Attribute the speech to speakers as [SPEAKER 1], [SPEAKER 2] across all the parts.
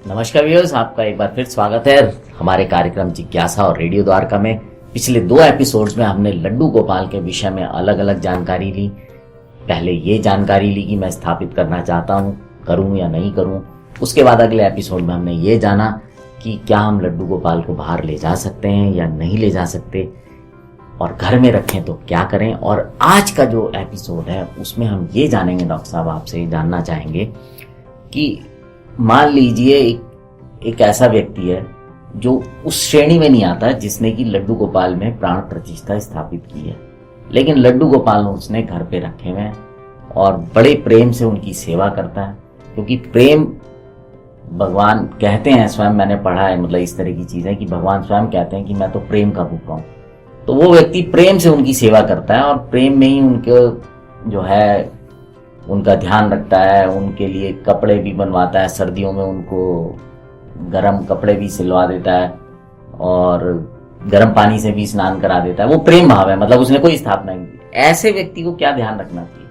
[SPEAKER 1] नमस्कार व्यूअर्स, आपका एक बार फिर स्वागत है हमारे कार्यक्रम जिज्ञासा और रेडियो द्वारका में। पिछले 2 एपिसोड्स में हमने लड्डू गोपाल के विषय में अलग अलग जानकारी ली। पहले ये जानकारी ली कि मैं स्थापित करना चाहता हूँ, करूँ या नहीं करूँ। उसके बाद अगले एपिसोड में हमने ये जाना कि क्या हम लड्डू गोपाल को बाहर ले जा सकते हैं या नहीं ले जा सकते, और घर में रखें तो क्या करें। और आज का जो एपिसोड है उसमें हम ये जानेंगे, डॉक्टर साहब आपसे जानना चाहेंगे कि मान लीजिए एक ऐसा व्यक्ति है जो उस श्रेणी में नहीं आता जिसने कि लड्डू गोपाल में प्राण प्रतिष्ठा स्थापित की है, लेकिन लड्डू गोपाल उसने घर पे रखे हुए हैं और बड़े प्रेम से उनकी सेवा करता है। क्योंकि प्रेम, भगवान कहते हैं, स्वयं मैंने पढ़ा है, मतलब इस तरह की चीजें कि भगवान स्वयं कहते हैं कि मैं तो प्रेम का भूखा हूँ। तो वो व्यक्ति प्रेम से उनकी सेवा करता है और प्रेम में ही उनके जो है उनका ध्यान रखता है, उनके लिए कपड़े भी बनवाता है, सर्दियों में उनको गर्म कपड़े भी सिलवा देता है और गर्म पानी से भी स्नान करा देता है। वो प्रेम भाव है, मतलब उसने कोई स्थापना नहीं की। ऐसे व्यक्ति को क्या ध्यान रखना चाहिए?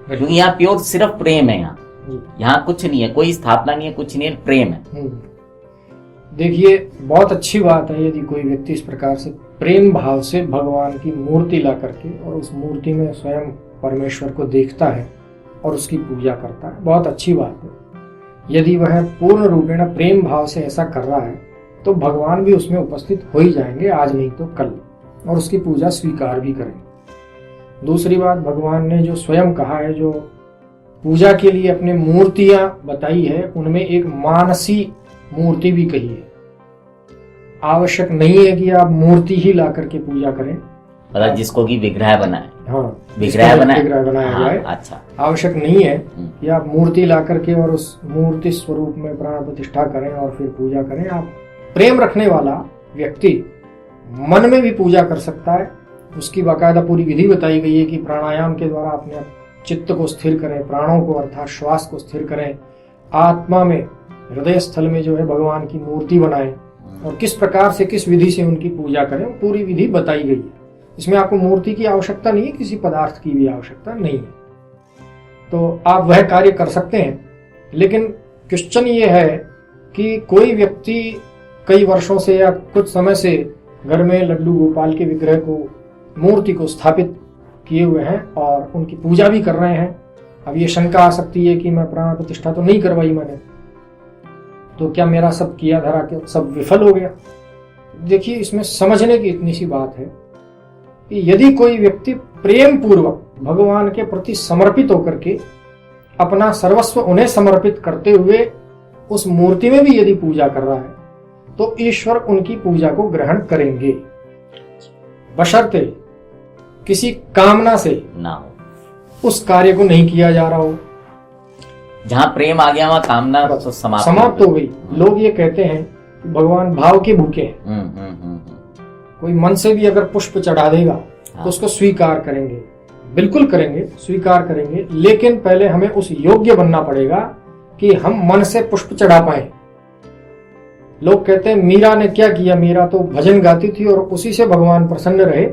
[SPEAKER 1] क्योंकि यहाँ प्योर सिर्फ प्रेम है, यहाँ कुछ नहीं है, कोई स्थापना नहीं है, कुछ नहीं है, प्रेम है।
[SPEAKER 2] देखिए, बहुत अच्छी बात है यदि कोई व्यक्ति इस प्रकार से प्रेम भाव से भगवान की मूर्ति ला करके और उस मूर्ति में स्वयं परमेश्वर को देखता है और उसकी पूजा करता है। बहुत अच्छी बात है। यदि वह पूर्ण रूपेण प्रेम भाव से ऐसा कर रहा है तो भगवान भी उसमें उपस्थित हो ही जाएंगे, आज नहीं तो कल, और उसकी पूजा स्वीकार भी करेंगे। दूसरी बात, भगवान ने जो स्वयं कहा है, जो पूजा के लिए अपने मूर्तियां बताई है, उनमें एक मानसी मूर्ति भी कही है। आवश्यक नहीं है कि आप मूर्ति ही ला करके पूजा करें,
[SPEAKER 1] मतलब जिसको कि विग्रह बनाए,
[SPEAKER 2] हाँ,
[SPEAKER 1] विग्रह
[SPEAKER 2] बनाया जाए।
[SPEAKER 1] अच्छा,
[SPEAKER 2] आवश्यक नहीं है कि आप मूर्ति ला करके और उस मूर्ति स्वरूप में प्राण प्रतिष्ठा करें और फिर पूजा करें। आप प्रेम रखने वाला व्यक्ति मन में भी पूजा कर सकता है। उसकी बाकायदा पूरी विधि बताई गई है कि प्राणायाम के द्वारा अपने चित्त को स्थिर करें, प्राणों को अर्थात श्वास को स्थिर करें, आत्मा में हृदय स्थल में जो है भगवान की मूर्ति बनाएं और किस प्रकार से, किस विधि से उनकी पूजा करें, पूरी विधि बताई गई है। इसमें आपको मूर्ति की आवश्यकता नहीं है, किसी पदार्थ की भी आवश्यकता नहीं है, तो आप वह कार्य कर सकते हैं। लेकिन क्वेश्चन ये है कि कोई व्यक्ति कई वर्षों से या कुछ समय से घर में लड्डू गोपाल के विग्रह को, मूर्ति को स्थापित किए हुए हैं और उनकी पूजा भी कर रहे हैं। अब ये शंका आ सकती है कि मैं प्राण प्रतिष्ठा तो नहीं करवाई मैंने, तो क्या मेरा सब किया धरा के सब विफल हो गया? देखिए, इसमें समझने की इतनी सी बात है कि यदि कोई व्यक्ति प्रेम पूर्वक भगवान के प्रति समर्पित होकर के अपना सर्वस्व उन्हें समर्पित करते हुए उस मूर्ति में भी यदि पूजा कर रहा है तो ईश्वर उनकी पूजा को ग्रहण करेंगे, बशर्ते किसी कामना से
[SPEAKER 1] ना हो,
[SPEAKER 2] उस कार्य को नहीं किया जा रहा हो।
[SPEAKER 1] जहां प्रेम आ गया वहां कामना तो
[SPEAKER 2] समाप्त हो गई। लोग ये कहते हैं कि भगवान भाव के भूखे हैं। कोई मन से भी अगर पुष्प चढ़ा देगा तो उसको स्वीकार करेंगे, बिल्कुल करेंगे, स्वीकार करेंगे, लेकिन पहले हमें उस योग्य बनना पड़ेगा कि हम मन से पुष्प चढ़ा पाए। लोग कहते हैं मीरा ने क्या किया, मीरा तो भजन गाती थी और उसी से भगवान प्रसन्न रहे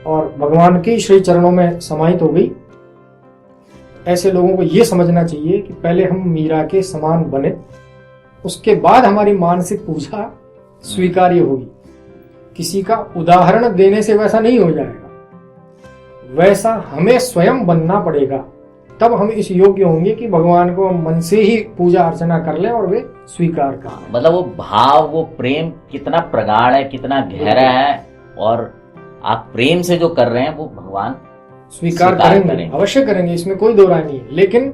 [SPEAKER 2] और भगवान के श्री चरणों में समाहित हो गई। ऐसे लोगों को यह समझना चाहिए कि पहले हम मीरा के समान बने, उसके बाद हमारी मानसिक पूजा स्वीकार्य होगी। किसी का उदाहरण देने से वैसा नहीं हो जाएगा, वैसा हमें स्वयं बनना पड़ेगा, तब हम इस योग्य होंगे कि भगवान को हम मन से ही पूजा अर्चना कर लें और वे स्वीकार करें।
[SPEAKER 1] मतलब वो भाव, वो प्रेम कितना प्रगाढ़ है, कितना गहरा है, और आप प्रेम से जो कर रहे हैं वो भगवान
[SPEAKER 2] स्वीकार करेंगे, अवश्य करेंगे, इसमें कोई दो राय नहीं है। लेकिन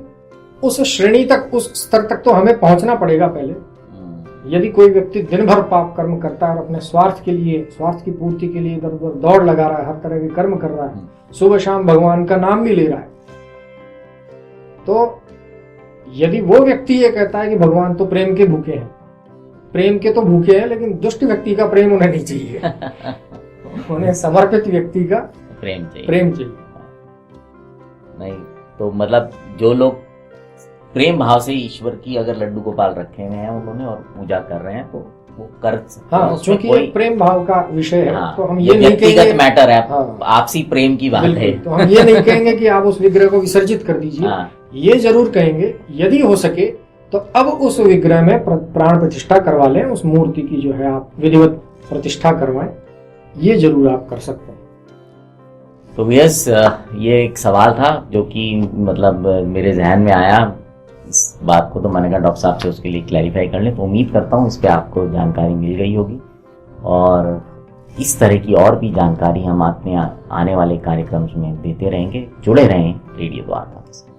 [SPEAKER 2] उस श्रेणी तक, उस स्तर तक तो हमें पहुंचना पड़ेगा पहले। यदि कोई व्यक्ति दिन भर पाप कर्म करता है और अपने स्वार्थ के लिए, स्वार्थ की पूर्ति के लिए इधर उधर दौड़ लगा रहा है, हर तरह के कर्म कर रहा है, सुबह शाम भगवान का नाम भी ले रहा है, तो यदि वो व्यक्ति ये कहता है कि भगवान तो प्रेम के भूखे हैं, प्रेम के तो भूखे हैं, लेकिन दुष्ट व्यक्ति का प्रेम उन्हें नहीं चाहिए। उन्हें समर्पित व्यक्ति का प्रेम चाहिए।
[SPEAKER 1] नहीं तो मतलब जो लोग प्रेम भाव से ईश्वर की अगर लड्डू गोपाल रखे हुए हैं उन्होंने और पूजा कर रहे हैं तो वो कर सकते हैं।
[SPEAKER 2] क्योंकि ये प्रेम भाव का विषय है, तो हम ये नहीं
[SPEAKER 1] कहेंगे, व्यक्तिगत मैटर है, आपसी प्रेम की बात है,
[SPEAKER 2] तो हम ये नहीं कहेंगे कि आप उस विग्रह को विसर्जित कर दीजिए। ये जरूर कहेंगे यदि हो सके तो अब उस विग्रह में प्राण प्रतिष्ठा करवा लें, उस मूर्ति की जो है आप विधिवत प्रतिष्ठा करवाएं, ये जरूर आप कर सकते हैं।
[SPEAKER 1] तो यस, ये एक सवाल था जो कि मतलब मेरे जहन में आया। इस बात को तो मैंने कहा डॉक्टर साहब से उसके लिए क्लैरिफाई कर लें, तो उम्मीद करता हूँ इस पर आपको जानकारी मिल गई होगी। और इस तरह की और भी जानकारी हम अपने आने वाले कार्यक्रम में देते रहेंगे। जुड़े रहें रेडियो द्वारका से।